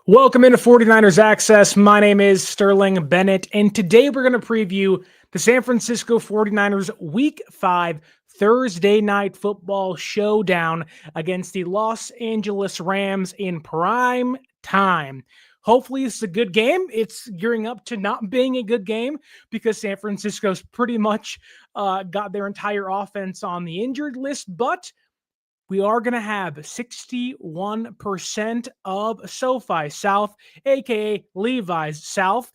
Welcome into 49ers Access. My name is Sterling Bennett, and today we're going to preview the San Francisco 49ers Week 5 Thursday Night Football Showdown against the Los Angeles Rams in prime time. Hopefully it's a good game. It's gearing up to not being a good game because San Francisco's pretty much got their entire offense on the injured list, but we are going to have 61% of SoFi South, aka Levi's South,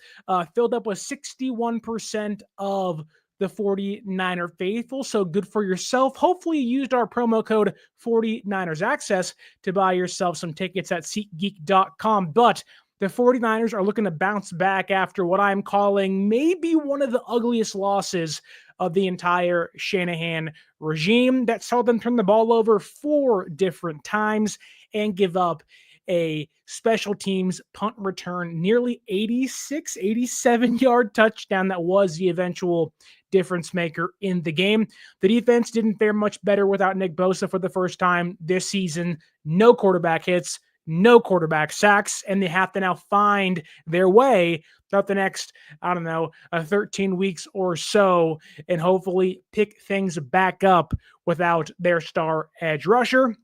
filled up with 61% of the 49er faithful. So good for yourself. Hopefully you used our promo code 49ers Access to buy yourself some tickets at SeatGeek.com. But the 49ers are looking to bounce back after what I'm calling maybe one of the ugliest losses of the entire Shanahan regime that saw them turn the ball over 4 different times and give up a special teams punt return, nearly 87-yard touchdown that was the eventual difference maker in the game. The defense didn't fare much better without Nick Bosa for the first time this season. No quarterback hits, no quarterback sacks, and they have to now find their way throughout the next, 13 weeks or so, and hopefully pick things back up without their star edge rusher.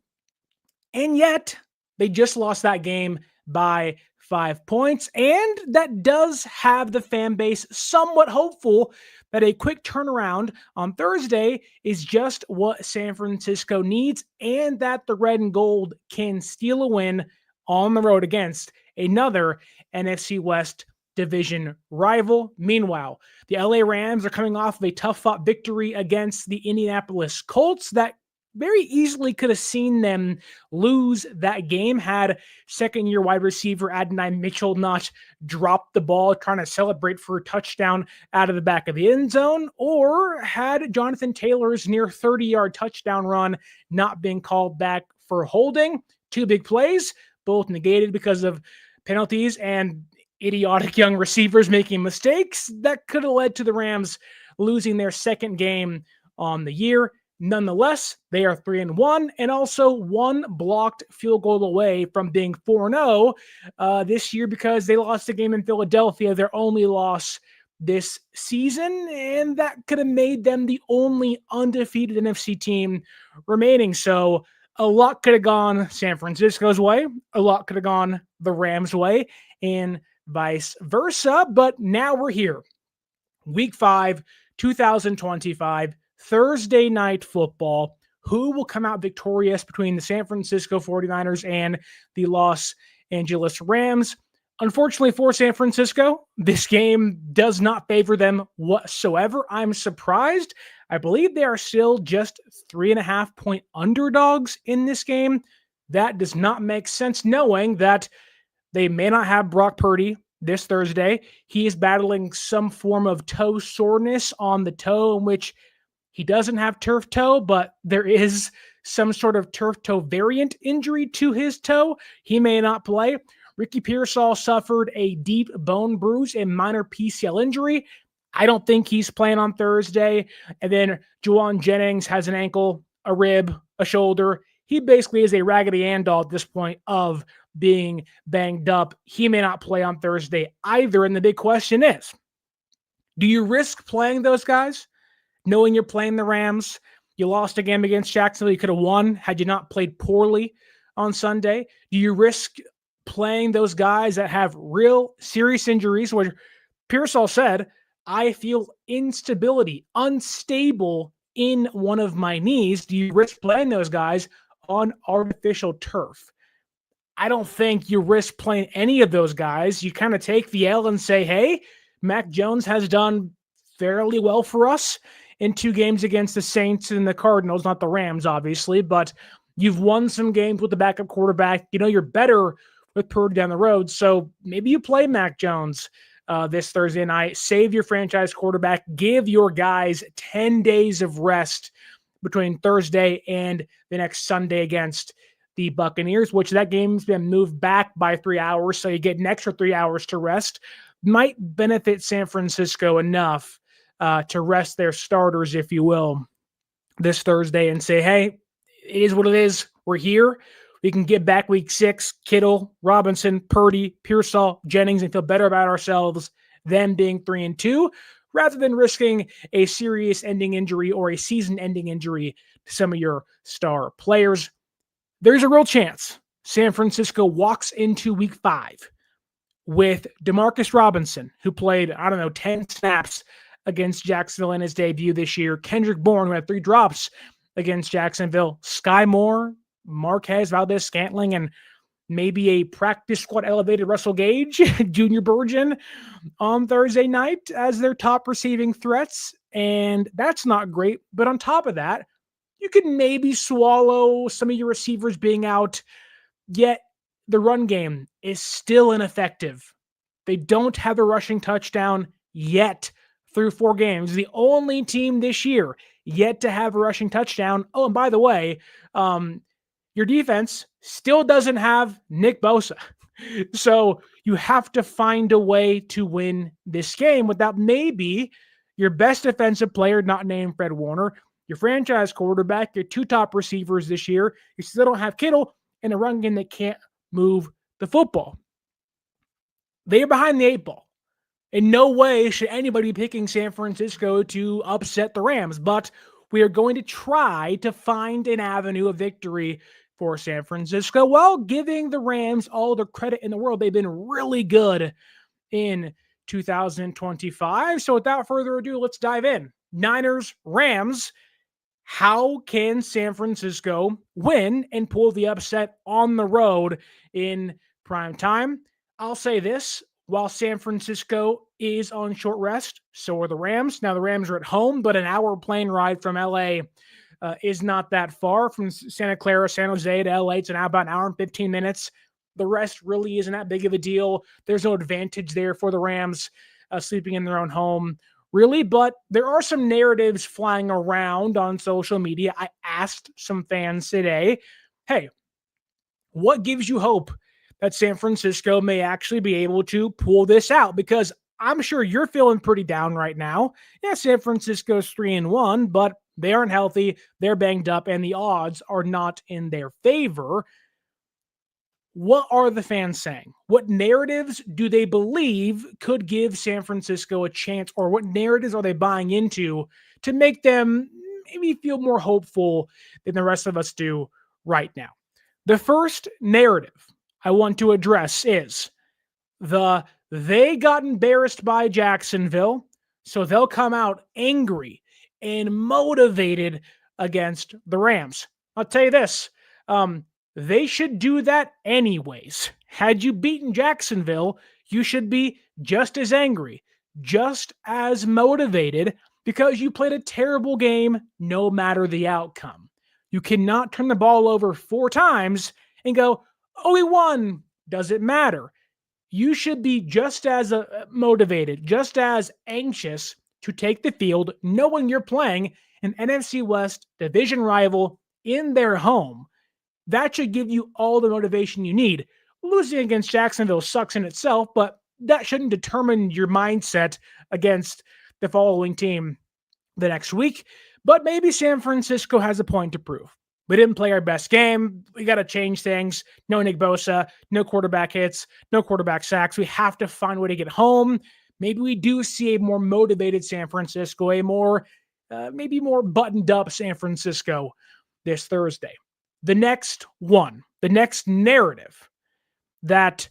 And yet, they just lost that game by 5 points, and that does have the fan base somewhat hopeful that a quick turnaround on Thursday is just what San Francisco needs, and that the red and gold can steal a win on the road against another NFC West division rival. Meanwhile, the LA Rams are coming off of a tough-fought victory against the Indianapolis Colts that very easily could have seen them lose that game had second-year wide receiver Adonai Mitchell not dropped the ball trying to celebrate for a touchdown out of the back of the end zone, or had Jonathan Taylor's near 30-yard touchdown run not been called back for holding. 2 big plays, both negated because of penalties and idiotic young receivers making mistakes that could have led to the Rams losing their second game on the year. Nonetheless, they are 3-1 and also 1 blocked field goal away from being 4-0 this year because they lost a game in Philadelphia, their only loss this season, and that could have made them the only undefeated NFC team remaining. So a lot could have gone San Francisco's way, a lot could have gone the Rams' way, and vice versa. But now we're here. Week 5, 2025, Thursday night football. Who will come out victorious between the San Francisco 49ers and the Los Angeles Rams? Unfortunately for San Francisco, this game does not favor them whatsoever. I'm surprised. I believe they are still just 3.5-point underdogs in this game. That does not make sense, knowing that they may not have Brock Purdy this Thursday. He is battling some form of toe soreness on the toe, in which he doesn't have turf toe, but there is some sort of turf toe variant injury to his toe. He may not play. Ricky Pearsall suffered a deep bone bruise and minor PCL injury. I don't think he's playing on Thursday. And then Jauan Jennings has an ankle, a rib, a shoulder. He basically is a Raggedy Ann doll at this point of being banged up. He may not play on Thursday either. And the big question is, do you risk playing those guys, knowing you're playing the Rams? You lost a game against Jacksonville. You could have won had you not played poorly on Sunday. Do you risk playing those guys that have real serious injuries, which Pearsall said, I feel instability, unstable in one of my knees? Do you risk playing those guys on artificial turf? I don't think you risk playing any of those guys. You kind of take the L and say, hey, Mac Jones has done fairly well for us in 2 games against the Saints and the Cardinals, not the Rams, obviously, but you've won some games with the backup quarterback. You know you're better with Purdy down the road, so maybe you play Mac Jones this Thursday night. Save your franchise quarterback. Give your guys 10 days of rest between Thursday and the next Sunday against the Buccaneers, which that game's been moved back by 3 hours, so you get an extra 3 hours to rest. Might benefit San Francisco enough to rest their starters, if you will, this Thursday and say, hey, it is what it is. We're here. We can get back week 6, Kittle, Robinson, Purdy, Pearsall, Jennings, and feel better about ourselves than being 3-2, rather than risking a serious ending injury or a season-ending injury to some of your star players. There's a real chance San Francisco walks into week 5 with DeMarcus Robinson, who played, 10 snaps against Jacksonville in his debut this year, Kendrick Bourne, who had 3 drops against Jacksonville, Skyy Moore, Marquez Valdes-Scantling, and maybe a practice squad elevated Russell Gage, Junior Burgeon, on Thursday night as their top receiving threats. And that's not great. But on top of that, you could maybe swallow some of your receivers being out, yet the run game is still ineffective. They don't have a rushing touchdown yet through 4 games. The only team this year yet to have a rushing touchdown. Oh, and by the way, your defense still doesn't have Nick Bosa. So you have to find a way to win this game without maybe your best defensive player, not named Fred Warner, your franchise quarterback, your 2 top receivers this year. You still don't have Kittle, and a run game that can't move the football. They are behind the 8 ball. In no way should anybody be picking San Francisco to upset the Rams, but we are going to try to find an avenue of victory for San Francisco while giving the Rams all the credit in the world. They've been really good in 2025. So without further ado, let's dive in. Niners, Rams. How can San Francisco win and pull the upset on the road in prime time? I'll say this. While San Francisco is on short rest, so are the Rams. Now, the Rams are at home, but an hour plane ride from LA is not that far. From Santa Clara, San Jose to LA, it's about an hour and 15 minutes. The rest really isn't that big of a deal. There's no advantage there for the Rams sleeping in their own home, really. But there are some narratives flying around on social media. I asked some fans today, hey, what gives you hope that San Francisco may actually be able to pull this out? Because I'm sure you're feeling pretty down right now. Yeah, San Francisco's 3-1, but they aren't healthy, they're banged up, and the odds are not in their favor. What are the fans saying? What narratives do they believe could give San Francisco a chance, or what narratives are they buying into to make them maybe feel more hopeful than the rest of us do right now? The first narrative I want to address is they got embarrassed by Jacksonville, so they'll come out angry and motivated against the Rams. I'll tell you this, they should do that anyways. Had you beaten Jacksonville, you should be just as angry, just as motivated, because you played a terrible game no matter the outcome. You cannot turn the ball over 4 times and go, oh, we won. Does it matter? You should be just as motivated, just as anxious to take the field, knowing you're playing an NFC West division rival in their home. That should give you all the motivation you need. Losing against Jacksonville sucks in itself, but that shouldn't determine your mindset against the following team the next week. But maybe San Francisco has a point to prove. We didn't play our best game. We got to change things. No Nick Bosa, no quarterback hits, no quarterback sacks. We have to find a way to get home. Maybe we do see a more motivated San Francisco, a more, maybe more buttoned up San Francisco this Thursday. The next narrative that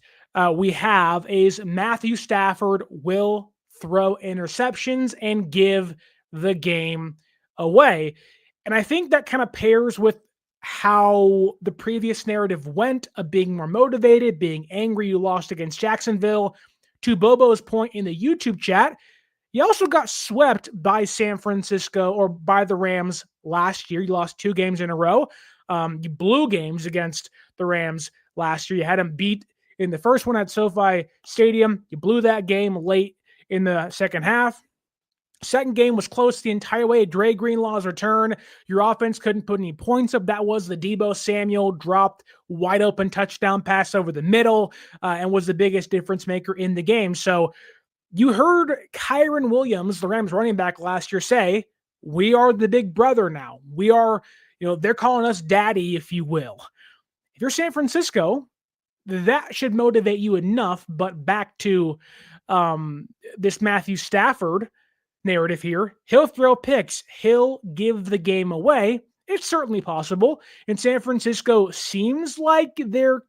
we have is Matthew Stafford will throw interceptions and give the game away. And I think that kind of pairs with how the previous narrative went of being more motivated, being angry you lost against Jacksonville. To Bobo's point in the YouTube chat, you also got swept by San Francisco or by the Rams last year. You lost 2 games in a row. You blew games against the Rams last year. You had them beat in the first one at SoFi Stadium. You blew that game late in the second half. Second game was close the entire way. Dre Greenlaw's return. Your offense couldn't put any points up. That was the Deebo Samuel dropped wide open touchdown pass over the middle and was the biggest difference maker in the game. So you heard Kyren Williams, the Rams running back last year, say, we are the big brother now. We are, they're calling us daddy, if you will. If you're San Francisco, that should motivate you enough. But back to this Matthew Stafford narrative here. He'll throw picks. He'll give the game away. It's certainly possible. And San Francisco seems like they're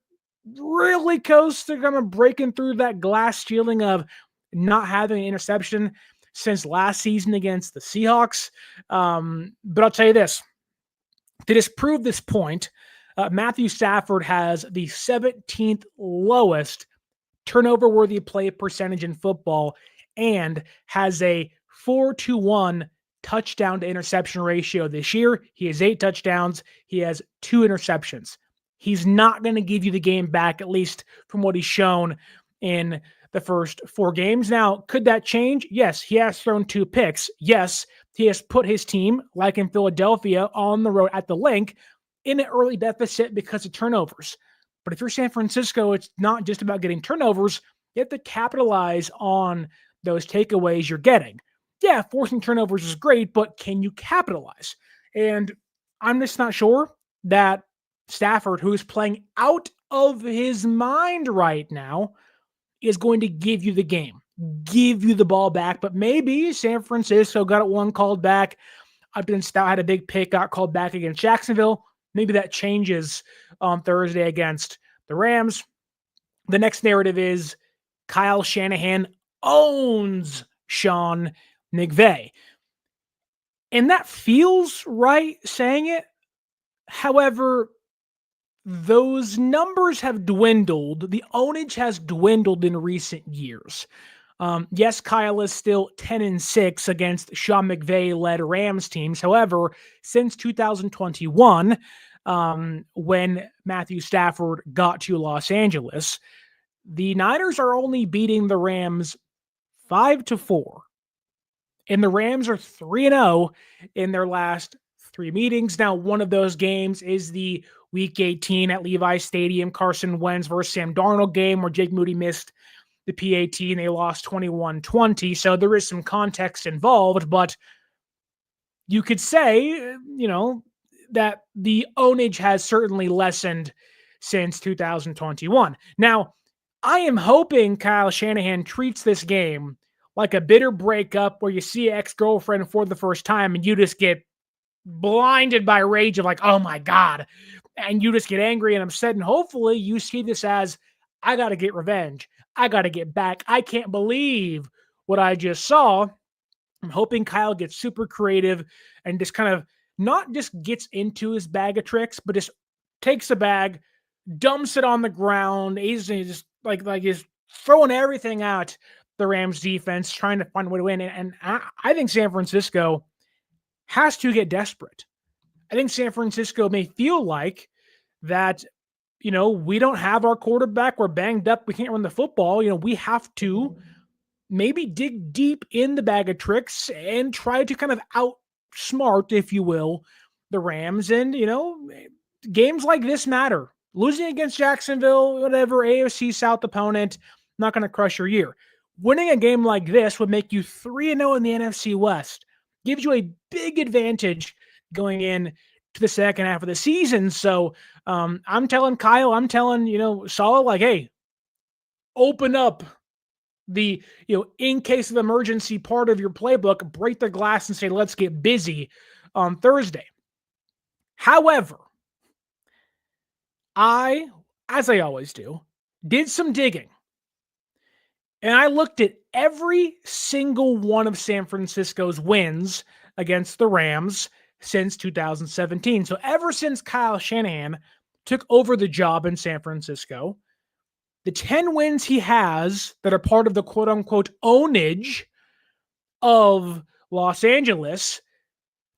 really close to kind of breaking through that glass ceiling of not having an interception since last season against the Seahawks. But I'll tell you this. To disprove this point, Matthew Stafford has the 17th lowest turnover-worthy play percentage in football and has a 4-to-1 touchdown to interception ratio this year. He has 8 touchdowns. He has 2 interceptions. He's not going to give you the game back, at least from what he's shown in the first 4 games. Now, could that change? Yes, he has thrown 2 picks. Yes, he has put his team, like in Philadelphia, on the road at the Link in an early deficit because of turnovers. But if you're San Francisco, it's not just about getting turnovers. You have to capitalize on those takeaways you're getting. Yeah, forcing turnovers is great, but can you capitalize? And I'm just not sure that Stafford, who is playing out of his mind right now, is going to give you the game, give you the ball back. But maybe San Francisco got one called back. Upton Stout had a big pick, got called back against Jacksonville. Maybe that changes on Thursday against the Rams. The next narrative is Kyle Shanahan owns Sean McVay. And that feels right saying it. However, those numbers have dwindled. The ownage has dwindled in recent years. Yes, Kyle is still 10-6 against Sean McVay-led Rams teams. However, since 2021, when Matthew Stafford got to Los Angeles, the Niners are only beating the Rams 5-4. And the Rams are 3-0 in their last 3 meetings. Now, one of those games is the Week 18 at Levi's Stadium, Carson Wentz versus Sam Darnold game where Jake Moody missed the PAT and they lost 21-20. So there is some context involved, but you could say, that the ownage has certainly lessened since 2021. Now, I am hoping Kyle Shanahan treats this game like a bitter breakup where you see an ex-girlfriend for the first time and you just get blinded by rage of like, oh my God. And you just get angry and upset. And hopefully you see this as, I got to get revenge. I got to get back. I can't believe what I just saw. I'm hoping Kyle gets super creative and just kind of not just gets into his bag of tricks, but just takes a bag, dumps it on the ground. He's just like he's throwing everything at the Rams defense, trying to find a way to win. And I think San Francisco has to get desperate. I think San Francisco may feel like that, we don't have our quarterback. We're banged up. We can't run the football. We have to maybe dig deep in the bag of tricks and try to kind of outsmart, if you will, the Rams. And, games like this matter. Losing against Jacksonville, whatever, AFC South opponent, not going to crush your year. Winning a game like this would make you 3-0 in the NFC West. Gives you a big advantage going in to the second half of the season. So I'm telling Kyle, Saul, like, hey, open up the, in case of emergency part of your playbook, break the glass and say, let's get busy on Thursday. However, I, as I always do, did some digging. And I looked at every single one of San Francisco's wins against the Rams since 2017. So ever since Kyle Shanahan took over the job in San Francisco, the 10 wins he has that are part of the quote-unquote ownage of Los Angeles,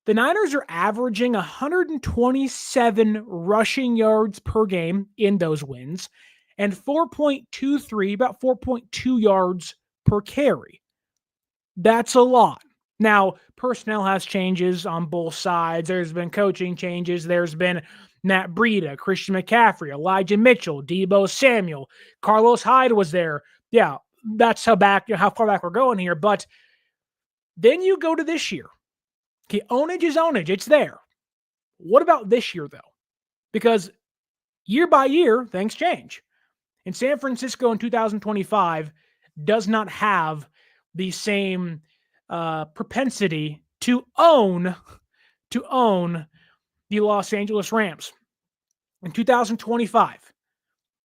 the Niners are averaging 127 rushing yards per game in those wins and 4.23, about 4.2 yards per carry. That's a lot. Now, personnel has changes on both sides. There's been coaching changes. There's been Matt Breida, Christian McCaffrey, Elijah Mitchell, Deebo Samuel, Carlos Hyde was there. Yeah, that's how far back we're going here. But then you go to this year. Okay, ownage is ownage. It's there. What about this year, though? Because year by year, things change. And San Francisco in 2025 does not have the same propensity to own the Los Angeles Rams. In 2025,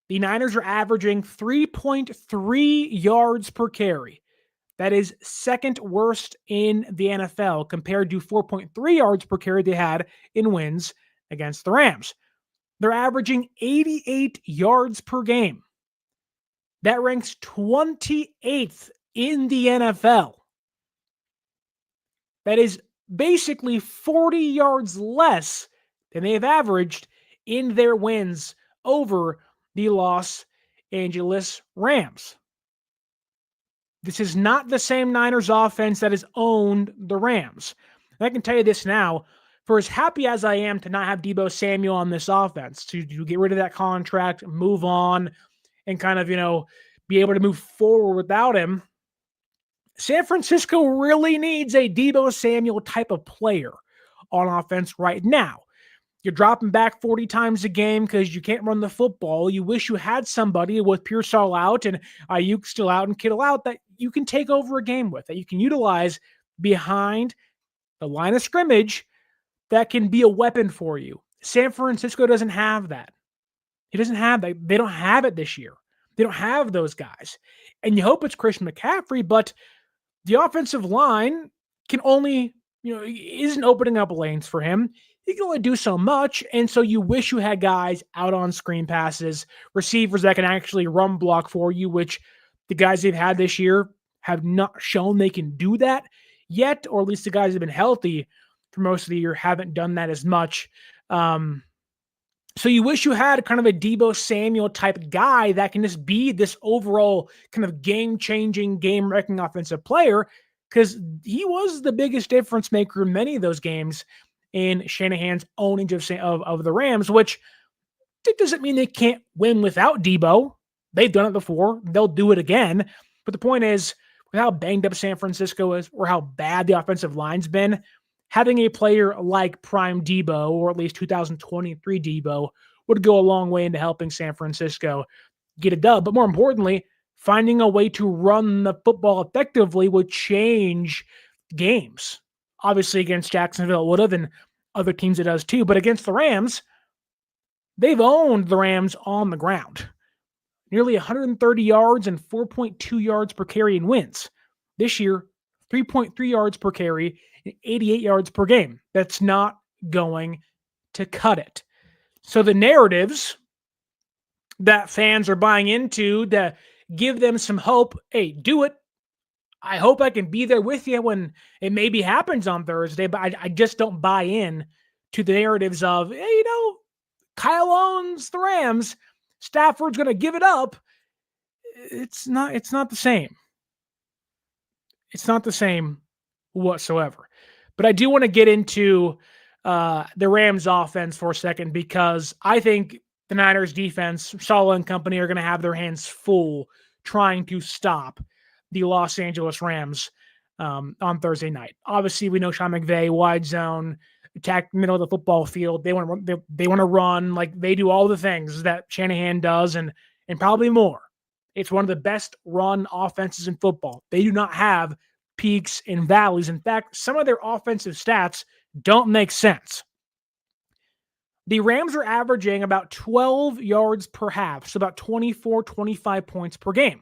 the Niners are averaging 3.3 yards per carry. That is second worst in the NFL compared to 4.3 yards per carry they had in wins against the Rams. They're averaging 88 yards per game. That ranks 28th in the NFL. That is basically 40 yards less than they have averaged in their wins over the Los Angeles Rams. This is not the same Niners offense that has owned the Rams. And I can tell you this now, for as happy as I am to not have Deebo Samuel on this offense, to get rid of that contract, move on, and kind of, be able to move forward without him, San Francisco really needs a Deebo Samuel type of player on offense right now. You're dropping back 40 times a game because you can't run the football. You wish you had somebody with Pearsall out and Ayuk still out and Kittle out that you can take over a game with, that you can utilize behind the line of scrimmage that can be a weapon for you. San Francisco doesn't have that. He doesn't have that. They don't have it this year. They don't have those guys. And you hope it's Christian McCaffrey, but the offensive line can only, isn't opening up lanes for him. He can only do so much. And so you wish you had guys out on screen passes, receivers that can actually run block for you, which the guys they've had this year have not shown they can do that yet, or at least the guys that have been healthy for most of the year haven't done that as much. So you wish you had kind of a Deebo Samuel type guy that can just be this overall kind of game-changing, game-wrecking offensive player, because he was the biggest difference maker in many of those games in Shanahan's ownage of the Rams, which it doesn't mean they can't win without Deebo. They've done it before. They'll do it again. But the point is, with how banged up San Francisco is, or how bad the offensive line's been, having a player like Prime Deebo, or at least 2023 Deebo, would go a long way into helping San Francisco get a dub. But more importantly, finding a way to run the football effectively would change games. Obviously, against Jacksonville, it would have, and other teams it does too. But against the Rams, they've owned the Rams on the ground. Nearly 130 yards and 4.2 yards per carry in wins. This year, 3.3 yards per carry, 88 yards per game. That's not going to cut it. So the narratives that fans are buying into to give them some hope, hey, do it. I hope I can be there with you when it maybe happens on Thursday, but I just don't buy in to the narratives of, hey, Kyle owns the Rams. Stafford's going to give it up. It's not the same. It's not the same whatsoever. But I do want to get into the Rams offense for a second, because I think the Niners defense, Saleh and company, are going to have their hands full trying to stop the Los Angeles Rams on Thursday night. Obviously, we know Sean McVay, wide zone, attack middle of the football field. They want to run, like they do all the things that Shanahan does, and probably more. It's one of the best run offenses in football. They do not have peaks and valleys. In fact, some of their offensive stats don't make sense. The Rams are averaging about 12 yards per half, so about 24, 25 points per game.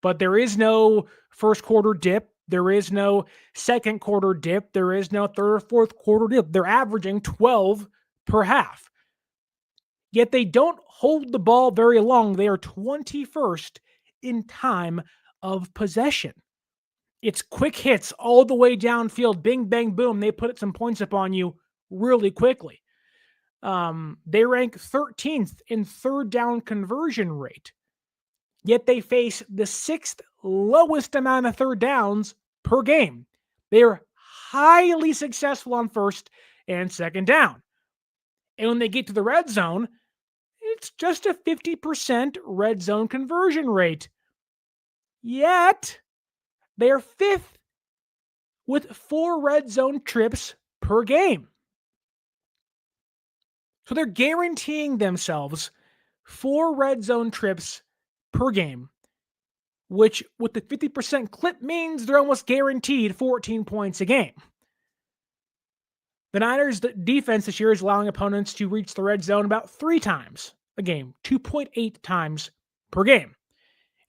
But there is no first quarter dip. There is no second quarter dip. There is no third or fourth quarter dip. They're averaging 12 per half. Yet they don't hold the ball very long. They are 21st in time of possession. It's quick hits all the way downfield. Bing, bang, boom. They put some points up on you really quickly. They rank 13th in third down conversion rate. Yet they face the 6th lowest amount of third downs per game. They are highly successful on first and second down. And when they get to the red zone, it's just a 50% red zone conversion rate. Yet they are 5th with 4 red zone trips per game. So they're guaranteeing themselves 4 red zone trips per game, which with the 50% clip means they're almost guaranteed 14 points a game. The Niners' defense this year is allowing opponents to reach the red zone about 3 times a game, 2.8 times per game.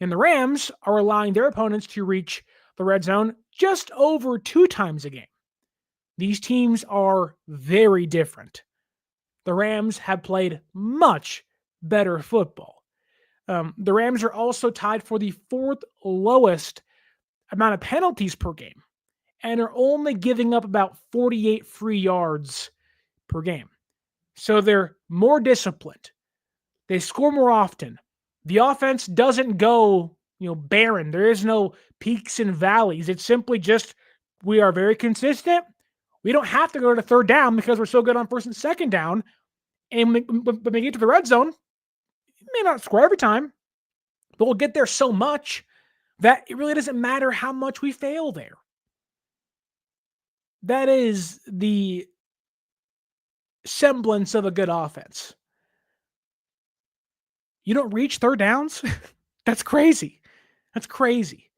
And the Rams are allowing their opponents to reach the red zone just over 2 times a game. These teams are very different. The Rams have played much better football. The Rams are also tied for the 4th lowest amount of penalties per game and are only giving up about 48 free yards per game. So they're more disciplined. They score more often. The offense doesn't go, barren. There is no peaks and valleys. It's simply just we are very consistent. We don't have to go to 3rd down because we're so good on 1st and 2nd down. And when we get to the red zone, we may not score every time, but we'll get there so much that it really doesn't matter how much we fail there. That is the semblance of a good offense. You don't reach 3rd downs? That's crazy. That's crazy.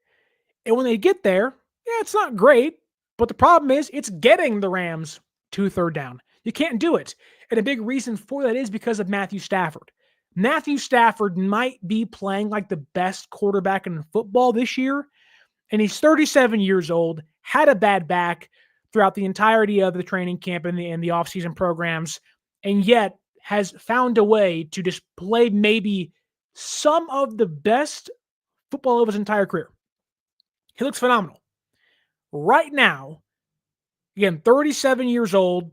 And when they get there, it's not great, but the problem is it's getting the Rams to 3rd down. You can't do it. And a big reason for that is because of Matthew Stafford. Matthew Stafford might be playing like the best quarterback in football this year, and he's 37 years old, had a bad back throughout the entirety of the training camp and the offseason programs, and yet has found a way to display maybe some of the best football of his entire career. He looks phenomenal. Right now, again, 37 years old,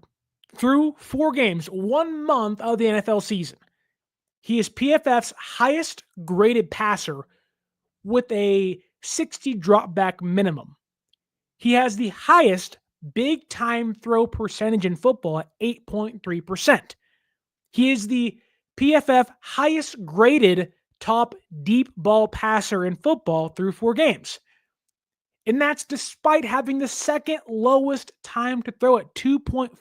through 4 games, 1 month of the NFL season. He is PFF's highest graded passer with a 60 dropback minimum. He has the highest big time throw percentage in football at 8.3%. He is the PFF highest graded top deep ball passer in football through 4 games. And that's despite having the 2nd lowest time to throw at 2.57,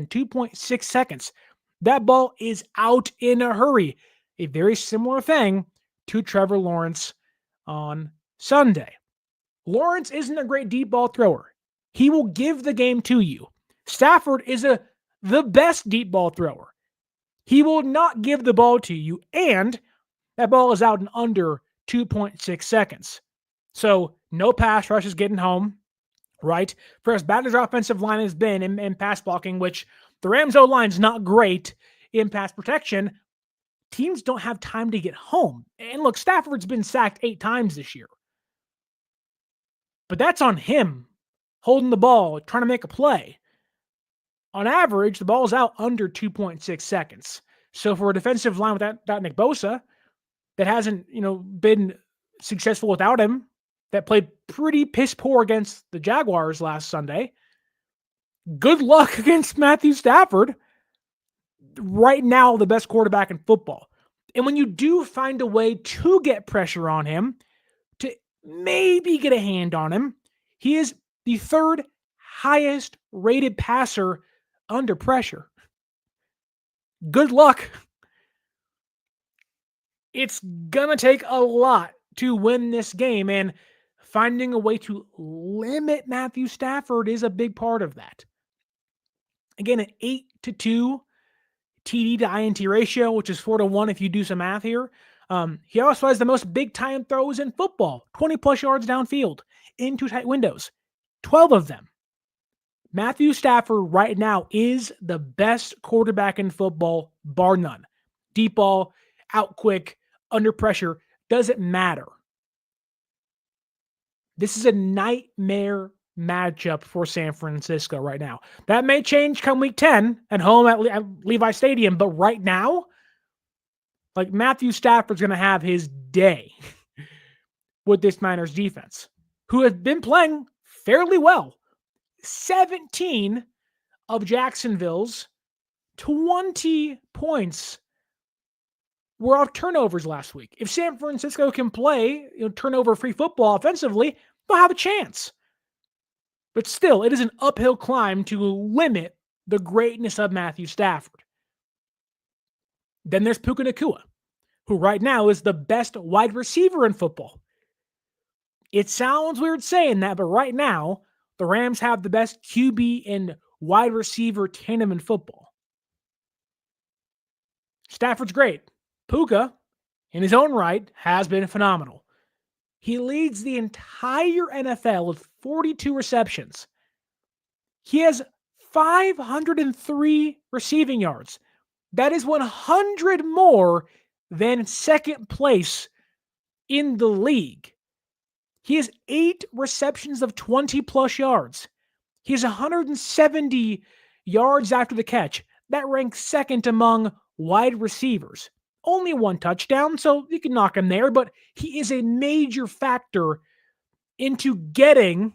2.6 seconds. That ball is out in a hurry. A very similar thing to Trevor Lawrence on Sunday. Lawrence isn't a great deep ball thrower. He will give the game to you. Stafford is the best deep ball thrower. He will not give the ball to you, and that ball is out in under 2.6 seconds. So no pass rush is getting home, right? For as bad as our offensive line has been in pass blocking, which the Rams O-line is not great in pass protection, teams don't have time to get home. And look, Stafford's been sacked 8 times this year. But that's on him holding the ball, trying to make a play. On average, the ball's out under 2.6 seconds. So for a defensive line without Nick Bosa, that hasn't, been successful without him, that played pretty piss poor against the Jaguars last Sunday, good luck against Matthew Stafford. Right now, the best quarterback in football. And when you do find a way to get pressure on him, to maybe get a hand on him, he is the 3rd highest rated passer under pressure. Good luck. It's going to take a lot to win this game, and finding a way to limit Matthew Stafford is a big part of that. Again, an 8-2 TD to INT ratio, which is 4-1 if you do some math here. He also has the most big-time throws in football, 20-plus yards downfield, into tight windows, 12 of them. Matthew Stafford right now is the best quarterback in football, bar none. Deep ball, out quick, under pressure, doesn't matter. This is a nightmare matchup for San Francisco right now. That may change come week 10 at home at Levi Stadium, but right now, Matthew Stafford's going to have his day with this Niners defense, who has been playing fairly well. 17 of Jacksonville's 20 points were off turnovers last week. If San Francisco can play turnover-free football offensively, they'll have a chance. But still, it is an uphill climb to limit the greatness of Matthew Stafford. Then there's Puka Nacua, who right now is the best wide receiver in football. It sounds weird saying that, but right now, the Rams have the best QB and wide receiver tandem in football. Stafford's great. Puka, in his own right, has been phenomenal. He leads the entire NFL with 42 receptions. He has 503 receiving yards. That is 100 more than second place in the league. He has 8 receptions of 20-plus yards. He has 170 yards after the catch. That ranks second among wide receivers. Only 1 touchdown, so you can knock him there, but he is a major factor into getting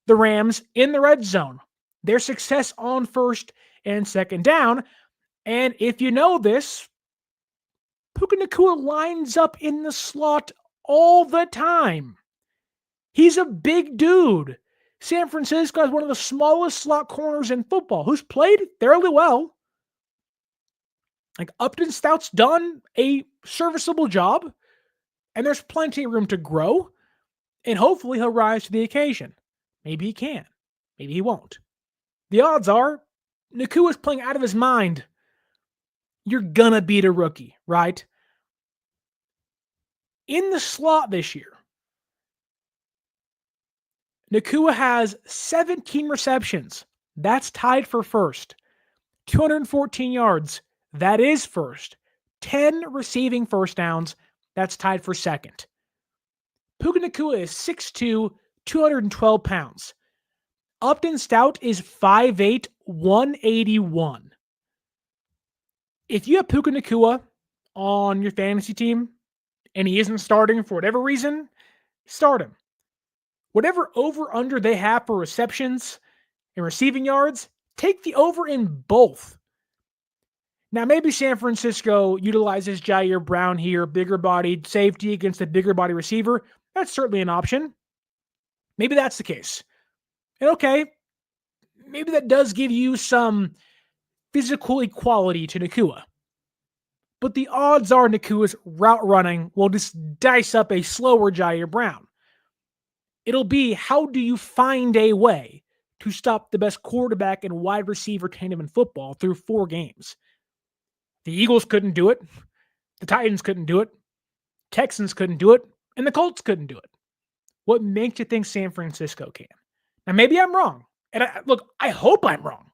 the Rams in the red zone. Their success on first and second down. And if you know this, Puka Nacua lines up in the slot all the time. He's a big dude. San Francisco is one of the smallest slot corners in football, who's played fairly well. Like Upton Stout's done a serviceable job, and there's plenty of room to grow, and hopefully he'll rise to the occasion. Maybe he can. Maybe he won't. The odds are Nacua's playing out of his mind. You're gonna beat a rookie, right? In the slot this year, Nacua has 17 receptions. That's tied for first. 214 yards. That is first. 10 receiving first downs. That's tied for second. Puka Nacua is 6'2", 212 pounds. Upton Stout is 5'8", 181. If you have Puka Nacua on your fantasy team and he isn't starting for whatever reason, start him. Whatever over-under they have for receptions and receiving yards, take the over in both. Now, maybe San Francisco utilizes Jair Brown here, bigger-bodied safety against a bigger-body receiver. That's certainly an option. Maybe that's the case. And okay, maybe that does give you some physical equality to Nacua. But the odds are Nacua's route running will just dice up a slower Jair Brown. It'll be, how do you find a way to stop the best quarterback and wide receiver tandem in football through 4 games? The Eagles couldn't do it. The Titans couldn't do it. Texans couldn't do it. And the Colts couldn't do it. What makes you think San Francisco can? Now, maybe I'm wrong. And I hope I'm wrong.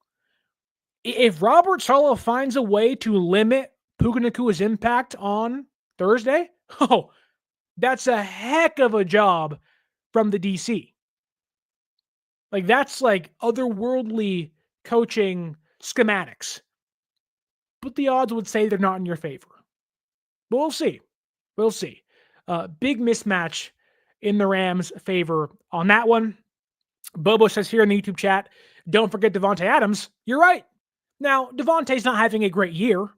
If Robert Saleh finds a way to limit Puka Nacua's impact on Thursday, that's a heck of a job from the DC. That's otherworldly coaching schematics. But the odds would say they're not in your favor. But we'll see. We'll see. Big mismatch in the Rams' favor on that one. Bobo says here in the YouTube chat, don't forget Davante Adams. You're right. Now, Davante's not having a great year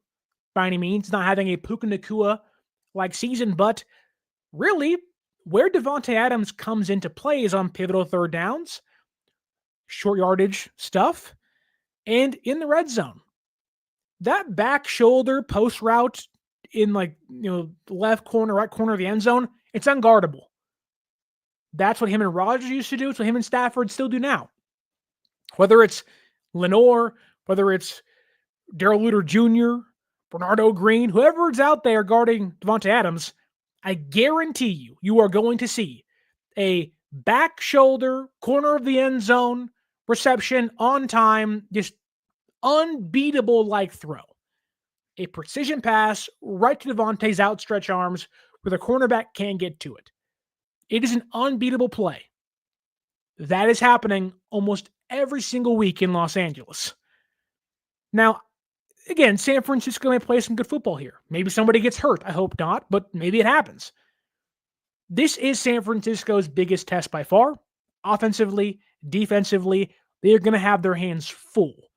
by any means, not having a Puka Nacua-like season, but really, where Davante Adams comes into play is on pivotal third downs, short yardage stuff, and in the red zone. That back shoulder post route in left corner, right corner of the end zone, it's unguardable. That's what him and Rodgers used to do. It's what him and Stafford still do now. Whether it's Lenore, whether it's Darrell Luter Jr., Bernardo Green, whoever's out there guarding Davante Adams, I guarantee you are going to see a back shoulder, corner of the end zone reception on time, just unbeatable throw. A precision pass right to Davante's outstretched arms where the cornerback can't get to it. It is an unbeatable play. That is happening almost every single week in Los Angeles. Now, again, San Francisco may play some good football here. Maybe somebody gets hurt. I hope not, but maybe it happens. This is San Francisco's biggest test by far. Offensively, defensively, they are going to have their hands full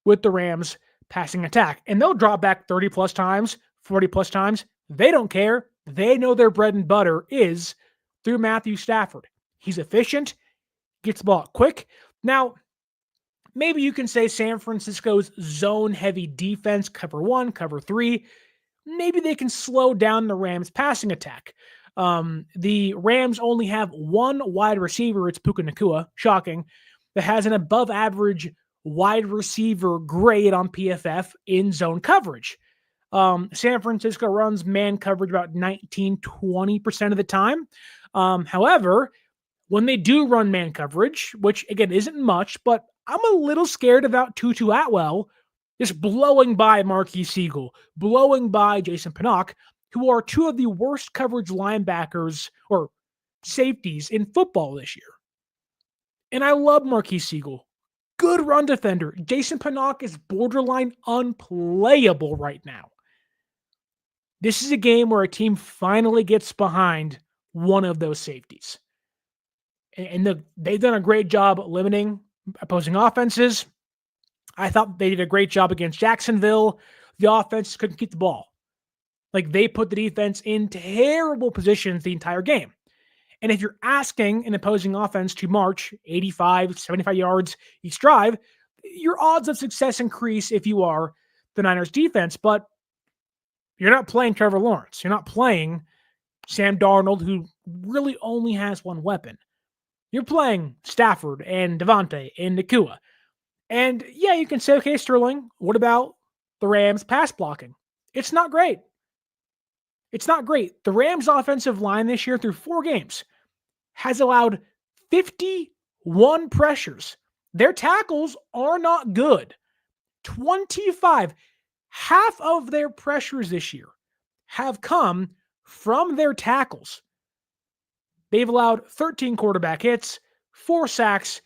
with the Rams' passing attack. And they'll drop back 30-plus times, 40-plus times. They don't care. They know their bread and butter is through Matthew Stafford. He's efficient, gets the ball quick. Now, maybe you can say San Francisco's zone-heavy defense, cover 1, cover 3, maybe they can slow down the Rams' passing attack. The Rams only have one wide receiver, it's Puka Nacua, shocking, that has an above-average wide receiver grade on PFF in zone coverage. San Francisco runs man coverage about 19-20% of the time. However, when they do run man coverage, which again isn't much, but I'm a little scared about Tutu Atwell just blowing by Marquez Siegel, blowing by Jason Pinnock, who are two of the worst coverage linebackers or safeties in football this year. And I love Marquez Siegel. Good run defender. Jason Pinnock is borderline unplayable right now. This is a game where a team finally gets behind one of those safeties. And they've done a great job limiting opposing offenses. I thought they did a great job against Jacksonville. The offense couldn't keep the ball. Like, they put the defense in terrible positions the entire game. And if you're asking an opposing offense to march 85, 75 yards each drive, your odds of success increase if you are the Niners defense. But you're not playing Trevor Lawrence. You're not playing Sam Darnold, who really only has one weapon. You're playing Stafford and Devontae and Nacua. And yeah, you can say, okay, Sterling, what about the Rams pass blocking? It's not great. It's not great. The Rams offensive line this year through 4 games has allowed 51 pressures. Their tackles are not good. 25. Half of their pressures this year have come from their tackles. They've allowed 13 quarterback hits, 4 sacks,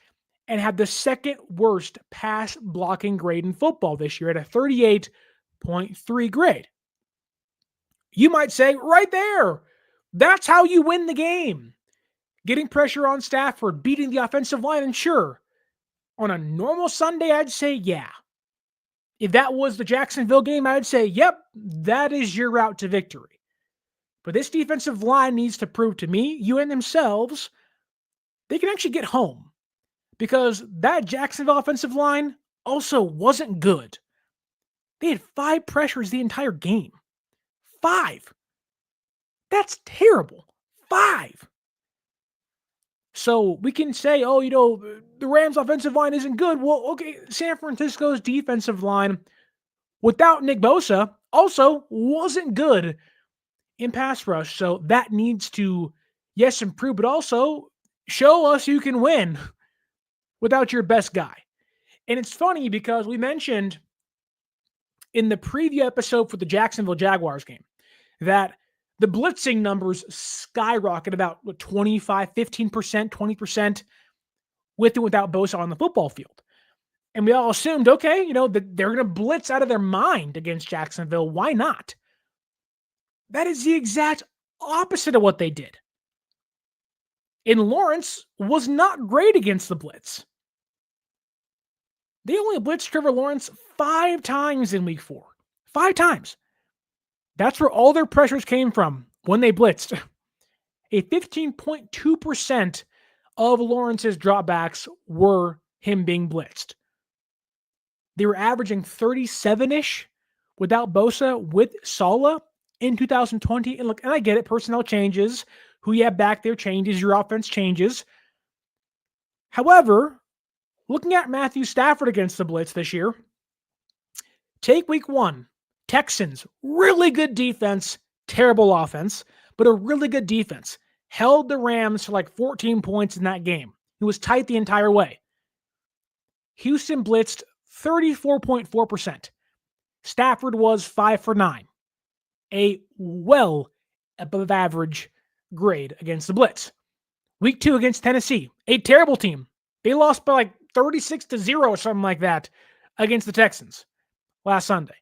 and have the second worst pass blocking grade in football this year at a 38.3 grade. You might say, right there, that's how you win the game. Getting pressure on Stafford, beating the offensive line, and sure, on a normal Sunday, I'd say, yeah. If that was the Jacksonville game, I'd say, yep, that is your route to victory. But this defensive line needs to prove to me, you and themselves, they can actually get home. Because that Jacksonville offensive line also wasn't good. They had 5 pressures the entire game. 5. That's terrible. 5. So we can say, oh, the Rams offensive line isn't good. Well, okay, San Francisco's defensive line without Nick Bosa also wasn't good in pass rush. So that needs to, yes, improve, but also show us you can win without your best guy. And it's funny because we mentioned in the preview episode for the Jacksonville Jaguars game that the blitzing numbers skyrocket about 25, 15%, 20% with and without Bosa on the football field. And we all assumed, okay, that they're going to blitz out of their mind against Jacksonville. Why not? That is the exact opposite of what they did. And Lawrence was not great against the blitz. They only blitzed Trevor Lawrence 5 times in week 4. 5 times. That's where all their pressures came from when they blitzed. A 15.2% of Lawrence's dropbacks were him being blitzed. They were averaging 37-ish without Bosa with Saleh in 2020. And look, and I get it, personnel changes. Who you have back there changes. Your offense changes. However, looking at Matthew Stafford against the blitz this year, take week 1. Texans, really good defense, terrible offense, but a really good defense. Held the Rams to like 14 points in that game. It was tight the entire way. Houston blitzed 34.4%. Stafford was 5 for 9. A well above average grade against the blitz. Week 2 against Tennessee, a terrible team. They lost by like 36-0 or something like that against the Texans last Sunday.